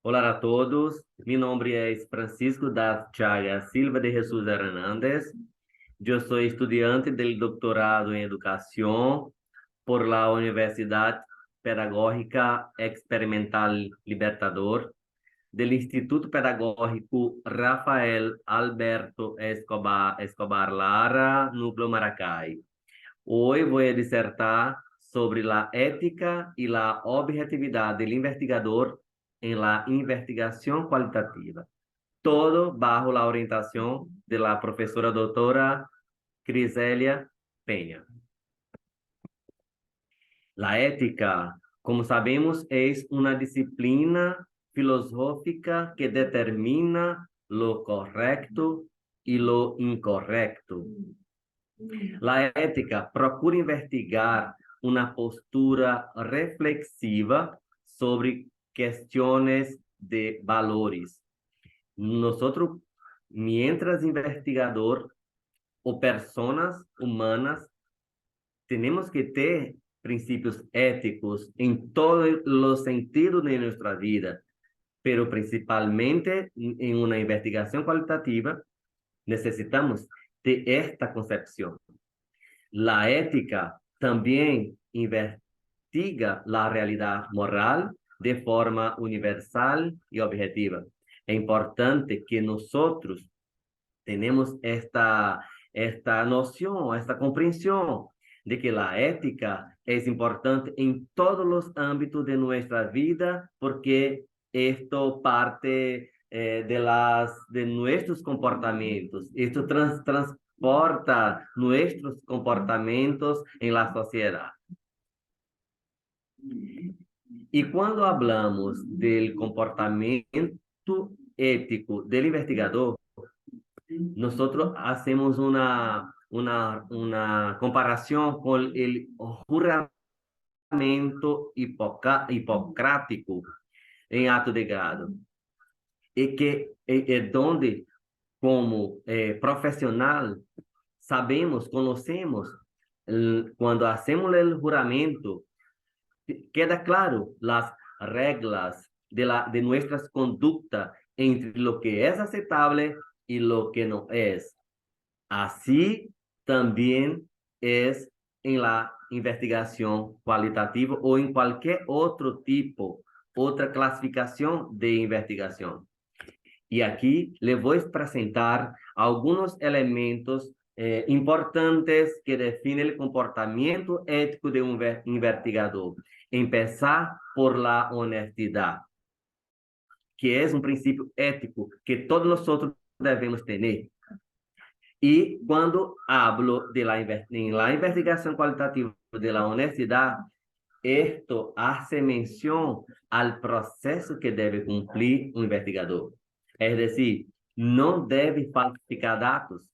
Olá a todos, meu nome é Francisco da Chagas Silva de Jesus Hernández. Eu sou estudante do doutorado em Educação por la Universidad Pedagógica Experimental Libertador, del Instituto Pedagógico Rafael Alberto Escobar Lara, Núcleo Maracay. Hoy voy a disertar sobre la ética y la objetividad del investigador en la investigación cualitativa. Todo bajo la orientación de la profesora doctora Criselia Peña. La ética, como sabemos, es una disciplina filosófica que determina lo correcto y lo incorrecto. La ética procura investigar una postura reflexiva sobre cuestiones de valores. Nosotros, mientras investigador o personas humanas, tenemos que ter princípios éticos en todos los sentidos de nuestra vida, pero principalmente en una investigación cualitativa necesitamos de esta concepción. La ética también investiga la realidad moral de forma universal y objetiva. Es importante que nosotros tenemos esta noción, esta comprensión de que la ética es importante en todos los ámbitos de nuestra vida porque esto parte de nuestros comportamientos. Esto transporta nuestros comportamientos en la sociedad. Y cuando hablamos del comportamiento ético del investigador, nosotros hacemos una comparación con el juramento hipocrático en acto de grado, y que es donde como profesional sabemos, conocemos, cuando hacemos el juramento, queda claro las reglas de nuestras conductas entre lo que es aceptable y lo que no es. Así también es en la investigación cualitativa o en cualquier otro tipo, otra clasificación de investigación. Y aquí le voy a presentar algunos elementos importantes que definen el comportamiento ético de un investigador. Empezar por la honestidad, que es un principio ético que todos nosotros debemos tener. Y cuando hablo de en la investigación cualitativa de la honestidad, esto hace mención al proceso que debe cumplir un investigador. Es decir, no debe falsificar datos,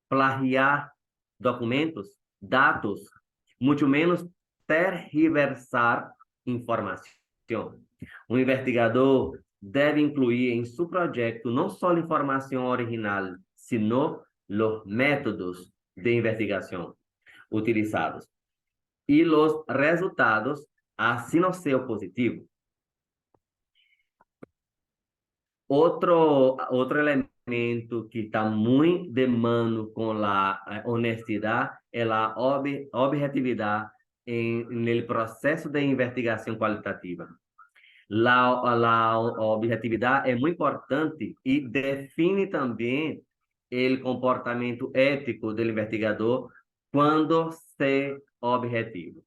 plagiar documentos, datos, mucho menos tergiversar información. Un investigador debe incluir en su proyecto no solo información original, sino los métodos de investigación utilizados y los resultados, así no sea positivo. Otro elemento que está muy de mano con la honestidad es la objetividad en el proceso de investigación cualitativa. La objetividad es muy importante y define también el comportamiento ético del investigador cuando se objetivo.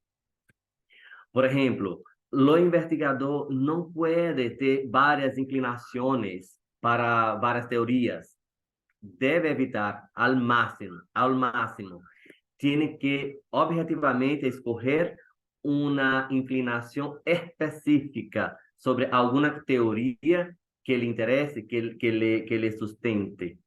Por ejemplo, lo investigador no puede tener varias inclinaciones para varias teorías. Debe evitar al máximo. Tiene que objetivamente escoger una inclinación específica sobre alguna teoría que le interese, que le sustente.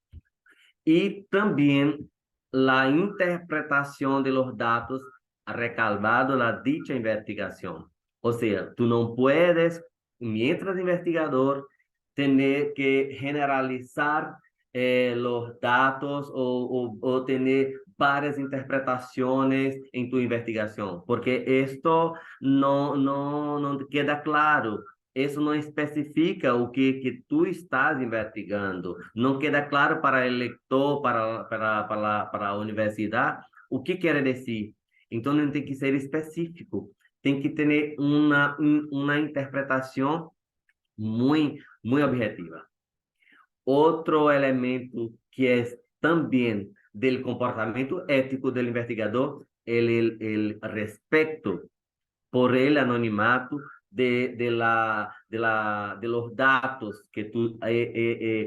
Y también la interpretación de los datos recalvado la dicha investigación. O sea, tú no puedes, mientras investigador, tener que generalizar los datos o tener varias interpretaciones en tu investigación, porque esto no queda claro isso não especifica o que tu estás investigando. Não queda claro para o leitor, para a universidade, o que quer dizer. Então, não tem que ser específico. Tem que ter uma interpretação muito objetiva. Outro elemento que é também do comportamento ético do investigador é o respeito por el anonimato de los datos que tú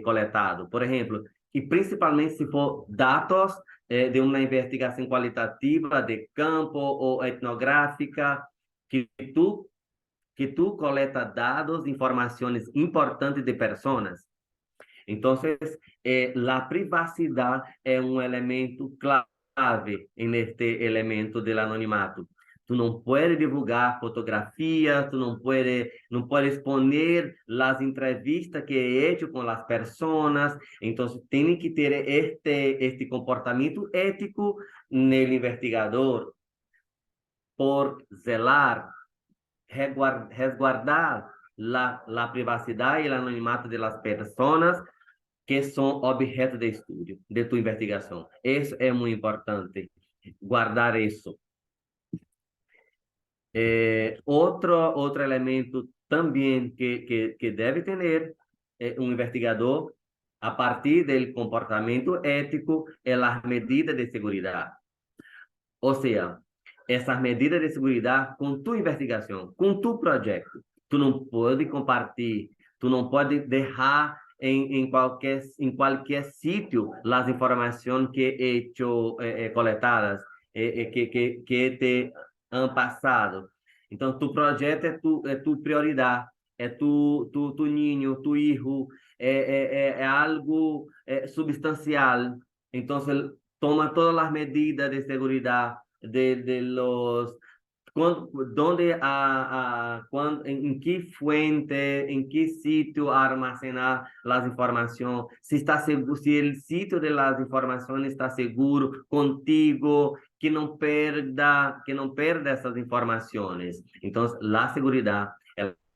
coletado. Por ejemplo, y principalmente si for datos de una investigación cualitativa de campo o etnográfica, que tú, que tú coletas dados, informaciones importantes de personas. Entonces, la privacidad es un elemento clave en este elemento del anonimato. Tú no puedes divulgar fotografías, tú no puedes exponer las entrevistas que he hecho con las personas. Entonces, tiene que tener este comportamiento ético en el investigador por zelar, resguardar la privacidad y el anonimato de las personas que são objeto de estudo, de tua investigação. Isso é muito importante, guardar isso. Outro elemento também que deve ter um investigador, a partir do comportamento ético, é as medidas de segurança. Ou seja, essas medidas de segurança com tua investigação, com tu projeto. Tu não pode compartilhar, tu não pode deixar em qualquer sítio as informações que he hecho coletadas, que te han passado. Então, tu projeto é tu prioridade, é tu ninho, tu hijo, é algo substancial. Então, toma todas as medidas de segurança de los donde en qué fuente, en qué sitio almacenar las informaciones, si está seguro, si el sitio de las informaciones está seguro contigo, que no perda esas informaciones. Entonces, la seguridad,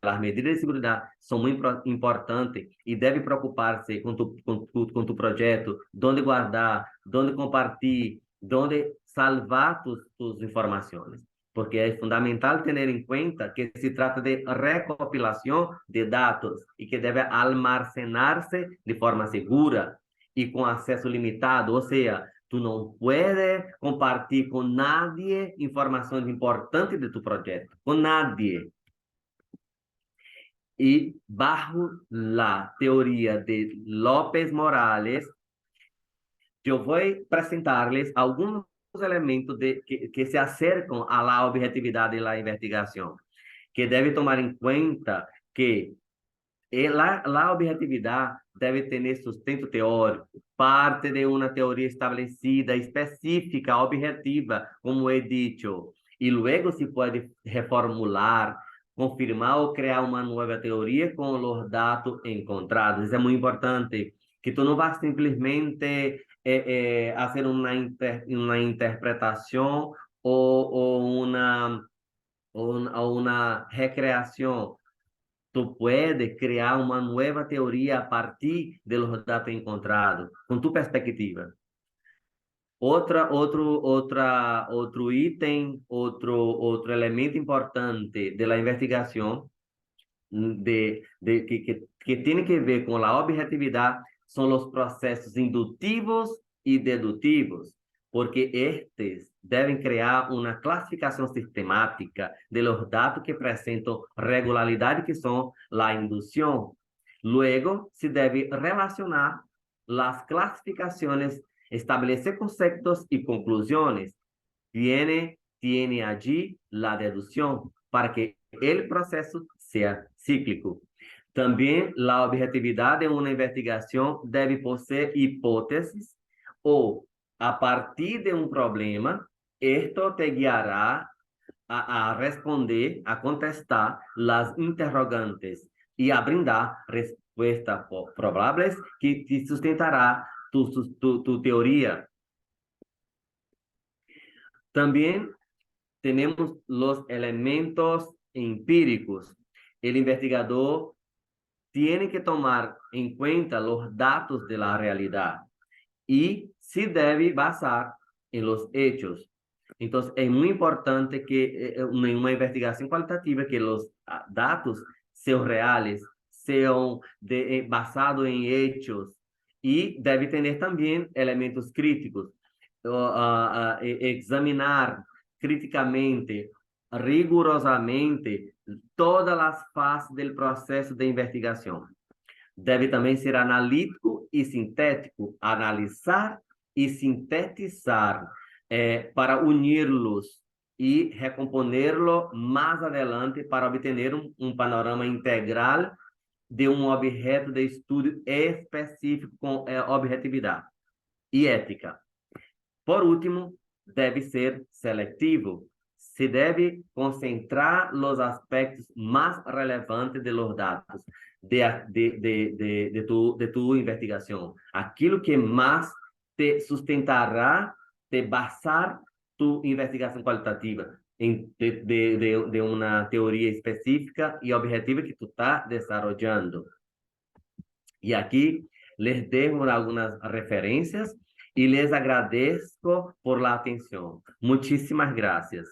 las medidas de seguridad son muy importantes y debe preocuparse con tu proyecto, dónde guardar, dónde compartir, dónde salvar tus informaciones. Porque é fundamental ter em conta que se trata de recopilação de dados e que deve almacenar-se de forma segura e com acesso limitado, ou seja, tu não pode compartilhar com nadie informações importantes de tu projeto, com nadie. E bajo a teoria de López Morales, eu vou apresentar-lhes alguns elementos que se acercam à la objetividade da investigação, que deve tomar em conta que la objetividade deve ter sustento teórico, parte de uma teoria estabelecida, específica, objetiva, como he dicho, e luego se pode reformular, confirmar ou criar uma nova teoria com os dados encontrados. Isso é muito importante, que tu não vas simplesmente hacer una interpretación o una recreación. Tu puedes crear una nueva teoría a partir de los datos encontrados, con tu perspectiva. Outro item, outro elemento importante de la investigación que tem que ver com a objetividade são os processos indutivos e dedutivos, porque estes devem criar uma classificação sistemática de los dados que apresentam regularidade, que são a indução. Luego, se deve relacionar as classificações, estabelecer conceitos e conclusões. Tiene allí la deducción para que el proceso sea cíclico. También la objetividad de una investigación debe poseer hipótesis o, a partir de un problema, esto te guiará a responder, a contestar las interrogantes y a brindar respuestas probables que sustentará tu teoría. También tenemos los elementos empíricos, el investigador tiene que tomar en cuenta los datos de la realidad y se debe basar en los hechos. Entonces, es muy importante que en una investigación cualitativa que los datos sean reales, sean basados en hechos y debe tener también elementos críticos. Examinar criticamente, rigurosamente, todas las fases del proceso de investigación. Deve também ser analítico e sintético, analisar e sintetizar para unir-los e recomponerlo mais adelante para obter um panorama integral de um objeto de estudo específico com objetividade e ética. Por último, deve ser seletivo. Se deve concentrar os aspectos mais relevantes de los dados de tu investigação. Aquilo que mais te sustentará, te basar tu investigação qualitativa de uma teoria específica e objetiva que tu está desarrollando. E aqui les dejo algumas referências y les agradezco por la atención. Muchísimas gracias.